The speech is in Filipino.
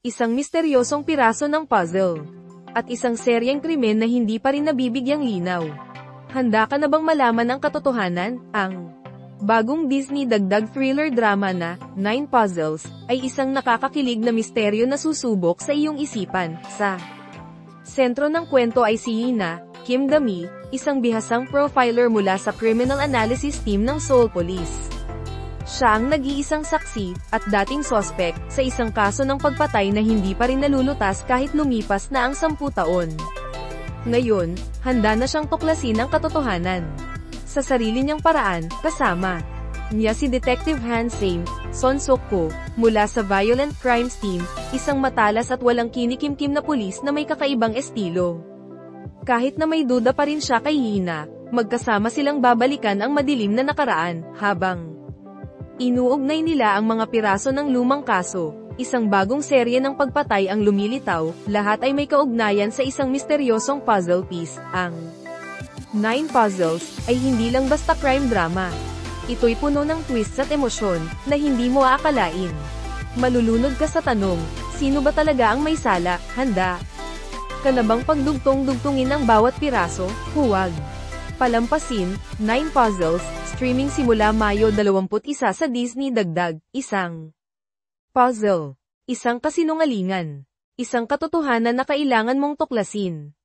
isang misteryosong piraso ng puzzle, at isang seryeng krimen na hindi pa rin nabibigyang linaw. Handa ka na bang malaman ang katotohanan? Ang bagong Disney dagdag thriller drama na 9 Puzzles ay isang nakakakilig na misteryo na susubok sa iyong isipan. Sa sentro ng kwento ay si Hina Kim Dami, isang bihasang profiler mula sa criminal analysis team ng Seoul Police. Siya ang nag-iisang saksi at dating sospek sa isang kaso ng pagpatay na hindi pa rin nalulutas kahit lumipas na ang 10 taon. Ngayon, handa na siyang tuklasin ang katotohanan. Sa sarili niyang paraan, kasama niya si Detective Han Son Suk-ko, mula sa Violent Crimes Team, isang matalas at walang kinikimkim na pulis na may kakaibang estilo. Kahit na may duda pa rin siya kay Hina, magkasama silang babalikan ang madilim na nakaraan, habang inuugnay nila ang mga piraso ng lumang kaso. Isang bagong serye ng pagpatay ang lumilitaw, lahat ay may kaugnayan sa isang misteryosong puzzle piece. Ang 9 Puzzles ay hindi lang basta crime drama. Ito'y puno ng twists at emosyon na hindi mo aakalain. Malulunod ka sa tanong, sino ba talaga ang may sala? Handa ka na bang pagdugtong-dugtungin ang bawat piraso? Huwag palampasin. 9 Puzzles, streaming simula Mayo 21 sa Disney. Dagdag, isang puzzle, isang kasinungalingan, isang katotohanan na kailangan mong tuklasin.